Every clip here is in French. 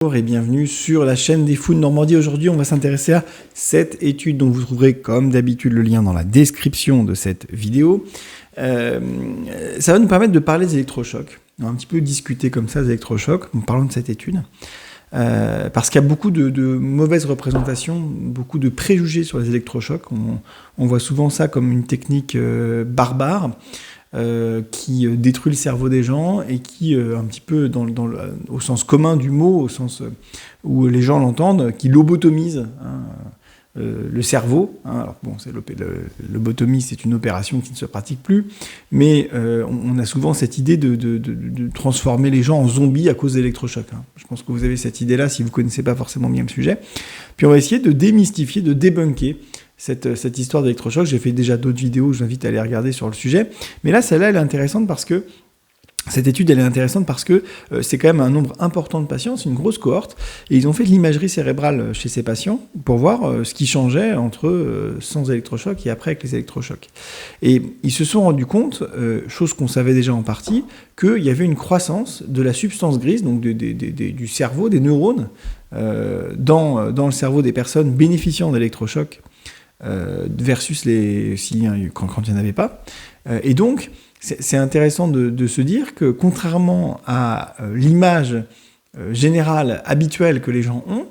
Bonjour et bienvenue sur la chaîne des fous de Normandie. Aujourd'hui, on va s'intéresser à cette étude dont vous trouverez comme d'habitude le lien dans la description de cette vidéo. Ça va nous permettre de parler des électrochocs. On va un petit peu discuter comme ça des électrochocs en parlant de cette étude. Parce qu'il y a beaucoup de mauvaises représentations, beaucoup de préjugés sur les électrochocs. On voit souvent ça comme une technique barbare. Qui détruit le cerveau des gens et qui, un petit peu au sens commun du mot, au sens où les gens l'entendent, qui lobotomise le cerveau. Alors bon, lobotomie, c'est une opération qui ne se pratique plus, mais on a souvent cette idée de transformer les gens en zombies à cause d'électrochocs. Je pense que vous avez cette idée-là si vous ne connaissez pas forcément bien le sujet. Puis on va essayer de démystifier, de débunker cette histoire d'électrochoc. J'ai fait déjà d'autres vidéos, je vous invite à aller regarder sur le sujet. Mais là, celle-là, elle est intéressante parce que cette étude, elle est intéressante parce que c'est quand même un nombre important de patients, c'est une grosse cohorte, et ils ont fait de l'imagerie cérébrale chez ces patients pour voir ce qui changeait entre sans électrochoc et après avec les électrochocs. Et ils se sont rendus compte, chose qu'on savait déjà en partie, qu'il y avait une croissance de la substance grise, donc du cerveau, des neurones, dans le cerveau des personnes bénéficiant d'électrochocs, versus quand il n'y en avait pas. Et donc, c'est intéressant de se dire que, contrairement à l'image générale, habituelle que les gens ont,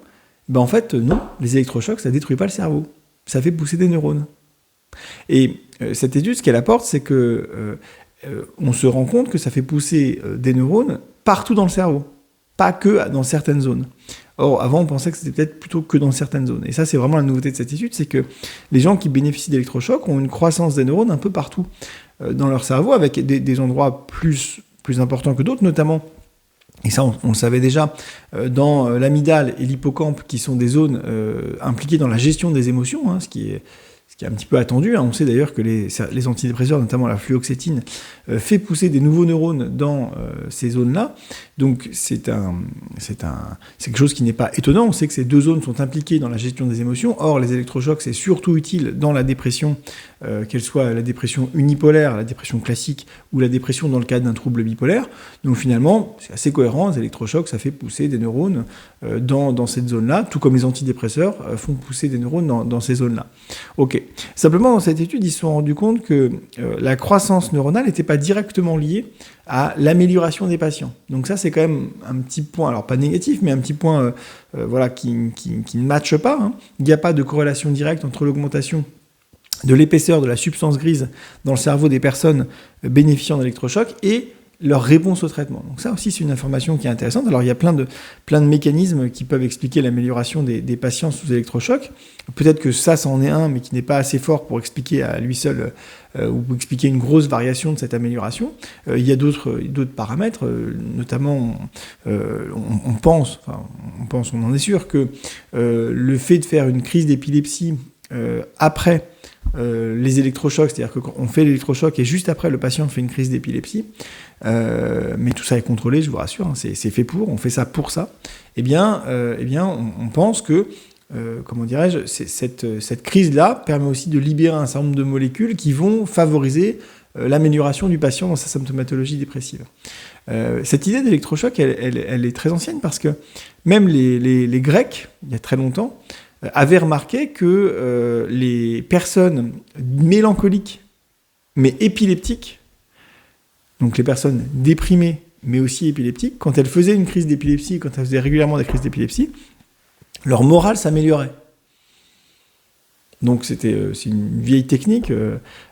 en fait, non, les électrochocs, ça ne détruit pas le cerveau. Ça fait pousser des neurones. Et cette étude, ce qu'elle apporte, c'est que on se rend compte que ça fait pousser des neurones partout dans le cerveau, pas que dans certaines zones. Or, avant, on pensait que c'était peut-être plutôt que dans certaines zones. Et ça, c'est vraiment la nouveauté de cette étude, c'est que les gens qui bénéficient d'électrochocs ont une croissance des neurones un peu partout dans leur cerveau, avec des endroits plus importants que d'autres, notamment, et ça, on le savait déjà, dans l'amygdale et l'hippocampe, qui sont des zones impliquées dans la gestion des émotions, ce qui est un petit peu attendu. On sait d'ailleurs que les antidépresseurs, notamment la fluoxétine, fait pousser des nouveaux neurones dans ces zones-là. Donc c'est quelque chose qui n'est pas étonnant. On sait que ces deux zones sont impliquées dans la gestion des émotions. Or, les électrochocs, c'est surtout utile dans la dépression, qu'elle soit la dépression unipolaire, la dépression classique, ou la dépression dans le cadre d'un trouble bipolaire. Donc finalement, c'est assez cohérent. Les électrochocs, ça fait pousser des neurones dans cette zone-là, tout comme les antidépresseurs font pousser des neurones dans ces zones-là. Ok. Simplement, dans cette étude, ils se sont rendus compte que la croissance neuronale n'était pas directement liée à l'amélioration des patients. Donc ça, c'est quand même un petit point, alors pas négatif, mais un petit point qui ne matche pas. Il n'y a pas de corrélation directe entre l'augmentation de l'épaisseur de la substance grise dans le cerveau des personnes bénéficiant d'électrochocs et leur réponse au traitement. Donc ça aussi, c'est une information qui est intéressante. Alors il y a plein de mécanismes qui peuvent expliquer l'amélioration des patients sous électrochoc. Peut-être que ça, c'en est un, mais qui n'est pas assez fort pour expliquer à lui seul ou pour expliquer une grosse variation de cette amélioration. Il y a d'autres paramètres, notamment on en est sûr que le fait de faire une crise d'épilepsie après les électrochocs, c'est-à-dire que quand on fait l'électrochoc et juste après le patient fait une crise d'épilepsie, mais tout ça est contrôlé, je vous rassure, c'est fait pour, on fait ça pour ça, eh bien on pense que cette crise-là permet aussi de libérer un certain nombre de molécules qui vont favoriser l'amélioration du patient dans sa symptomatologie dépressive. Cette idée d'électrochoc, elle est très ancienne parce que même les Grecs, il y a très longtemps, avaient remarqué que les personnes mélancoliques mais épileptiques, donc les personnes déprimées mais aussi épileptiques, quand elles faisaient une crise d'épilepsie, quand elles faisaient régulièrement des crises d'épilepsie, leur morale s'améliorait. Donc c'est une vieille technique.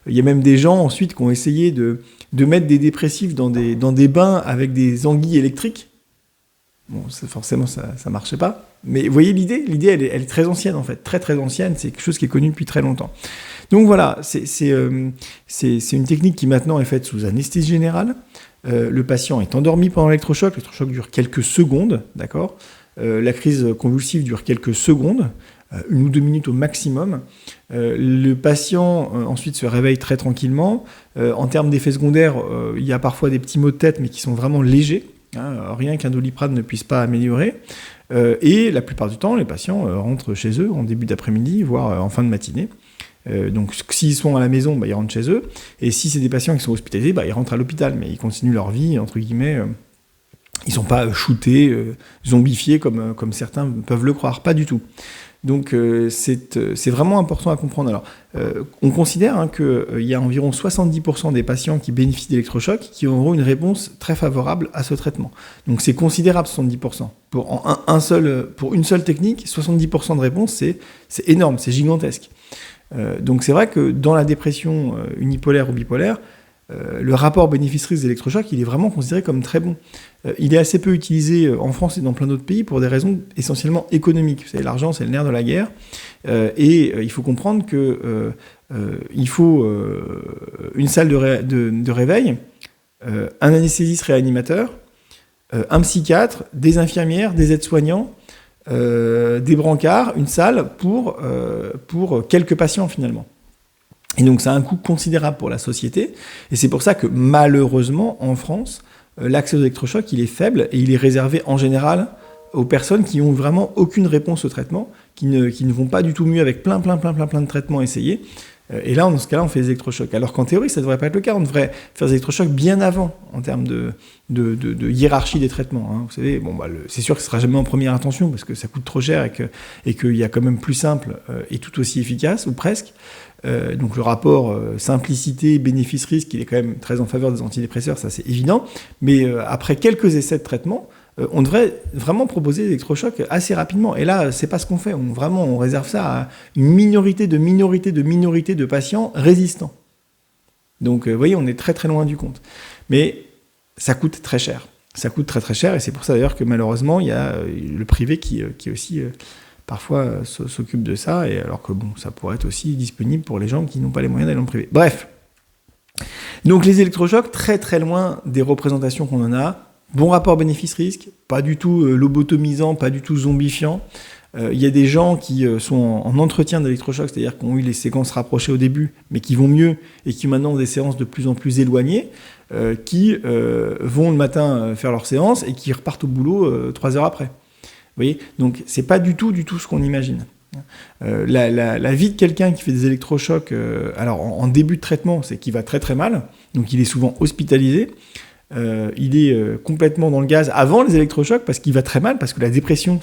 Il y a même des gens ensuite qui ont essayé de mettre des dépressifs dans des bains avec des anguilles électriques. Bon, forcément, ça marchait pas. Mais vous voyez l'idée, elle est très ancienne en fait, très très ancienne. C'est quelque chose qui est connu depuis très longtemps. Donc voilà, c'est une technique qui maintenant est faite sous anesthésie générale. Le patient est endormi pendant l'électrochoc. L'électrochoc dure quelques secondes, d'accord. La crise convulsive dure quelques secondes, 1 ou 2 minutes au maximum. Le patient ensuite se réveille très tranquillement. En termes d'effets secondaires, il y a parfois des petits maux de tête, mais qui sont vraiment légers. Rien qu'un Doliprane ne puisse pas améliorer. Et la plupart du temps, les patients rentrent chez eux en début d'après-midi, voire en fin de matinée. Donc s'ils sont à la maison, ils rentrent chez eux. Et si c'est des patients qui sont hospitalisés, ils rentrent à l'hôpital, mais ils continuent leur vie, entre guillemets, Ils sont pas shootés, zombifiés comme certains peuvent le croire, pas du tout. Donc c'est vraiment important à comprendre. Alors, on considère qu'il y a environ 70% des patients qui bénéficient d'électrochocs qui auront une réponse très favorable à ce traitement. Donc c'est considérable, 70%. Pour une seule technique, 70% de réponse, c'est énorme, c'est gigantesque. Donc c'est vrai que dans la dépression unipolaire ou bipolaire, le rapport bénéfice-risque d'électrochoc, il est vraiment considéré comme très bon. Il est assez peu utilisé en France et dans plein d'autres pays pour des raisons essentiellement économiques. Vous savez, l'argent, c'est le nerf de la guerre. Il faut comprendre que il faut une salle de réveil, un anesthésiste réanimateur, un psychiatre, des infirmières, des aides-soignants, des brancards, une salle pour quelques patients finalement. Et donc ça a un coût considérable pour la société, et c'est pour ça que malheureusement en France, l'accès aux électrochocs il est faible, et il est réservé en général aux personnes qui n'ont vraiment aucune réponse au traitement, qui ne vont pas du tout mieux avec plein de traitements essayés. Et là, dans ce cas-là, on fait des électrochocs. Alors qu'en théorie, ça ne devrait pas être le cas. On devrait faire des électrochocs bien avant, en termes de hiérarchie des traitements. Hein. Vous savez, c'est sûr que ce ne sera jamais en première intention, parce que ça coûte trop cher et qu'il y a quand même plus simple et tout aussi efficace, ou presque. Donc le rapport simplicité, bénéfice-risque, il est quand même très en faveur des antidépresseurs, ça c'est évident. Mais après quelques essais de traitement, on devrait vraiment proposer des électrochocs assez rapidement. Et là, c'est pas ce qu'on fait. On réserve ça à une minorité de patients résistants. Donc, vous voyez, on est très très loin du compte. Mais ça coûte très cher. Ça coûte très très cher, et c'est pour ça d'ailleurs que malheureusement, il y a le privé qui aussi parfois s'occupe de ça, et alors que bon, ça pourrait être aussi disponible pour les gens qui n'ont pas les moyens d'aller en privé. Bref. Donc les électrochocs, très très loin des représentations qu'on en a. Bon rapport bénéfice-risque, pas du tout lobotomisant, pas du tout zombifiant. Il y a des gens qui sont en entretien d'électrochoc, c'est-à-dire qui ont eu les séquences rapprochées au début, mais qui vont mieux et qui maintenant ont des séances de plus en plus éloignées, qui vont le matin faire leur séance et qui repartent au boulot 3 heures après. Vous voyez ? Donc c'est pas du tout ce qu'on imagine. La vie de quelqu'un qui fait des électrochocs, alors en début de traitement, c'est qu'il va très très mal, donc il est souvent hospitalisé. Il est complètement dans le gaz avant les électrochocs parce qu'il va très mal, parce que la dépression,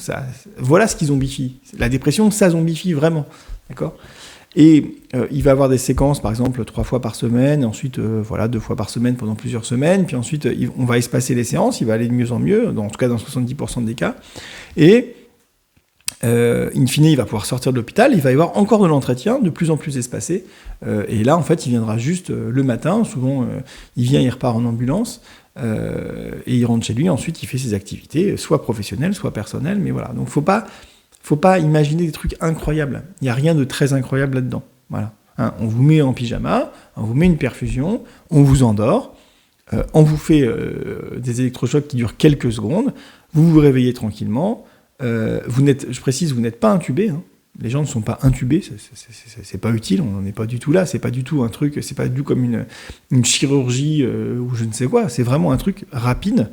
voilà ce qui zombifie. La dépression, ça zombifie vraiment. D'accord ? Et il va avoir des séquences, par exemple, 3 fois par semaine, ensuite 2 fois par semaine pendant plusieurs semaines, puis ensuite on va espacer les séances, il va aller de mieux en mieux, en tout cas dans 70% des cas. Et in fine, il va pouvoir sortir de l'hôpital, il va y avoir encore de l'entretien, de plus en plus espacé, et là, en fait, il viendra juste le matin, souvent, il vient, il repart en ambulance, et il rentre chez lui, ensuite, il fait ses activités, soit professionnelles, soit personnelles, mais voilà. Donc, faut pas imaginer des trucs incroyables, il n'y a rien de très incroyable là-dedans, voilà. Hein, on vous met en pyjama, on vous met une perfusion, on vous endort, on vous fait des électrochocs qui durent quelques secondes, vous vous réveillez tranquillement. Je précise, vous n'êtes pas intubé. Hein. Les gens ne sont pas intubés, c'est pas utile, on n'en est pas du tout là, c'est pas du tout un truc, c'est pas du tout comme une chirurgie ou je ne sais quoi, c'est vraiment un truc rapide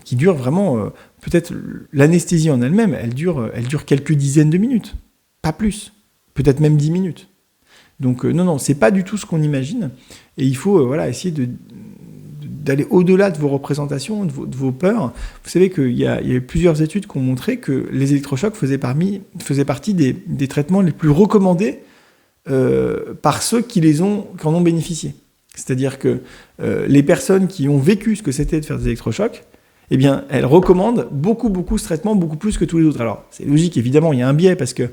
qui dure vraiment, peut-être l'anesthésie en elle-même, elle dure quelques dizaines de minutes, pas plus, peut-être même 10 minutes. Donc non, c'est pas du tout ce qu'on imagine, et il faut essayer d'aller au-delà de vos représentations, de vos peurs. Vous savez qu'il y a plusieurs études qui ont montré que les électrochocs faisaient partie des traitements les plus recommandés par ceux qui en ont bénéficié. C'est-à-dire que les personnes qui ont vécu ce que c'était de faire des électrochocs, eh bien, elles recommandent beaucoup ce traitement, beaucoup plus que tous les autres. Alors, c'est logique, évidemment, il y a un biais, parce que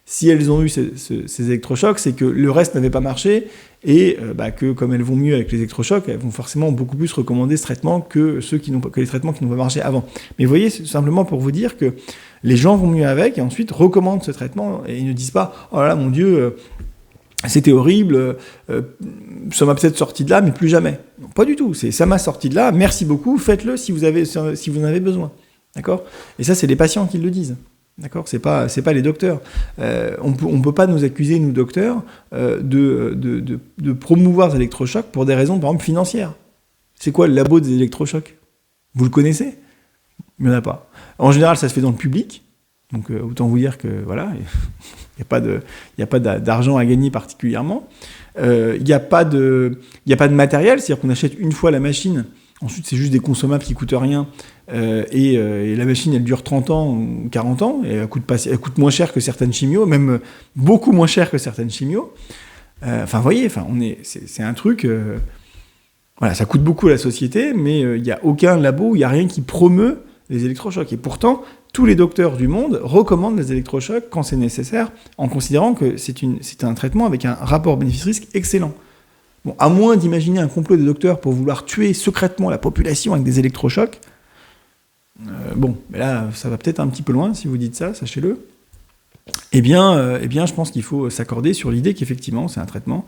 si elles ont eu ces électrochocs, c'est que le reste n'avait pas marché, et que comme elles vont mieux avec les électrochocs, elles vont forcément beaucoup plus recommander ce traitement que les traitements qui n'ont pas marché avant. Mais vous voyez, c'est simplement pour vous dire que les gens vont mieux avec, et ensuite recommandent ce traitement, et ils ne disent pas « Oh là là, mon Dieu, c'était horrible, ça m'a peut-être sorti de là, mais plus jamais. » Non, pas du tout, ça m'a sorti de là, merci beaucoup, faites-le si vous en avez besoin. D'accord ? Et ça, c'est les patients qui le disent. D'accord ? C'est pas les docteurs. On peut pas nous accuser, nous docteurs, de promouvoir les électrochocs pour des raisons, par exemple, financières. C'est quoi le labo des électrochocs ? Vous le connaissez ? Il n'y en a pas. En général, ça se fait dans le public. Donc, autant vous dire que, voilà, il n'y a pas d'argent à gagner particulièrement. Il n'y a pas de matériel, c'est-à-dire qu'on achète une fois la machine, Ensuite, c'est juste des consommables qui coûtent rien. Et la machine, elle dure 30 ans ou 40 ans. Et elle coûte moins cher que certaines chimios, même beaucoup moins cher que certaines chimios. Enfin, vous voyez, c'est un truc... voilà, ça coûte beaucoup à la société, mais il n'y a aucun labo, il n'y a rien qui promeut les électrochocs. Et pourtant, tous les docteurs du monde recommandent les électrochocs quand c'est nécessaire, en considérant que c'est un traitement avec un rapport bénéfice-risque excellent. Bon, à moins d'imaginer un complot des docteurs pour vouloir tuer secrètement la population avec des électrochocs, mais là, ça va peut-être un petit peu loin si vous dites ça, sachez-le. Eh bien, je pense qu'il faut s'accorder sur l'idée qu'effectivement, c'est un traitement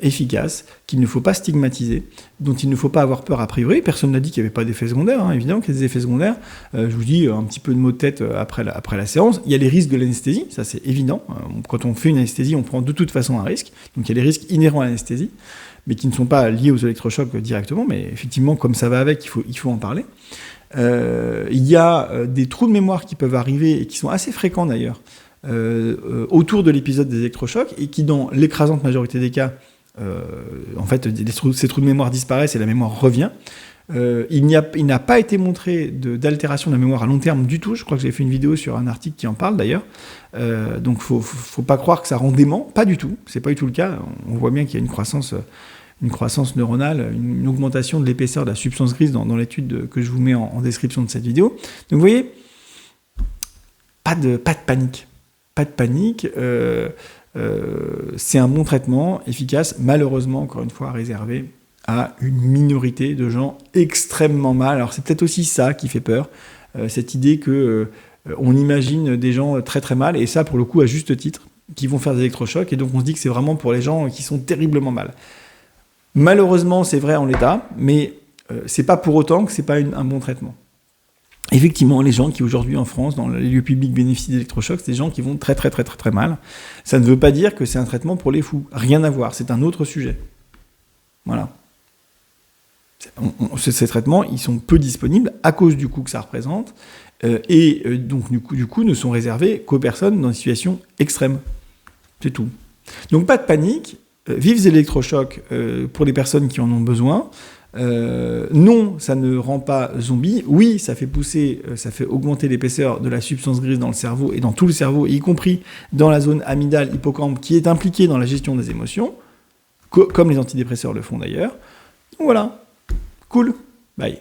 efficace, qu'il ne faut pas stigmatiser, dont il ne faut pas avoir peur a priori. Personne n'a dit qu'il n'y avait pas d'effets secondaires, hein. Évidemment qu'il y a des effets secondaires. Je vous dis un petit peu de mots de tête après la séance. Il y a les risques de l'anesthésie, ça c'est évident. Quand on fait une anesthésie, on prend de toute façon un risque. Donc il y a les risques inhérents à l'anesthésie, mais qui ne sont pas liés aux électrochocs directement. Mais effectivement, comme ça va avec, il faut en parler. Il y a des trous de mémoire qui peuvent arriver et qui sont assez fréquents d'ailleurs, autour de l'épisode des électrochocs, et qui, dans l'écrasante majorité des cas, en fait, ces trous de mémoire disparaissent et la mémoire revient. Il n'a pas été montré d'altération de la mémoire à long terme du tout. Je crois que j'ai fait une vidéo sur un article qui en parle d'ailleurs. Donc, faut pas croire que ça rend dément. Pas du tout. C'est pas du tout le cas. On voit bien qu'il y a une croissance neuronale, une augmentation de l'épaisseur de la substance grise dans l'étude que je vous mets en description de cette vidéo. Donc, vous voyez, pas de panique. Pas de panique, c'est un bon traitement efficace, malheureusement, encore une fois, réservé à une minorité de gens extrêmement mal. Alors c'est peut-être aussi ça qui fait peur, cette idée qu'on imagine des gens très très mal, et ça pour le coup à juste titre, qui vont faire des électrochocs, et donc on se dit que c'est vraiment pour les gens qui sont terriblement mal. Malheureusement c'est vrai en l'état, mais c'est pas pour autant que c'est pas un bon traitement. Effectivement, les gens qui aujourd'hui en France, dans les lieux publics, bénéficient d'électrochocs, c'est des gens qui vont très très très très très mal. Ça ne veut pas dire que c'est un traitement pour les fous. Rien à voir, c'est un autre sujet. Voilà. Ces traitements, ils sont peu disponibles à cause du coût que ça représente, donc du coup ne sont réservés qu'aux personnes dans une situation extrême. C'est tout. Donc pas de panique, vive les électrochocs pour les personnes qui en ont besoin. Non, ça ne rend pas zombie. Oui, ça fait augmenter l'épaisseur de la substance grise dans le cerveau et dans tout le cerveau, y compris dans la zone amygdale, hippocampe, qui est impliquée dans la gestion des émotions, comme les antidépresseurs le font d'ailleurs. Donc voilà, cool, bye.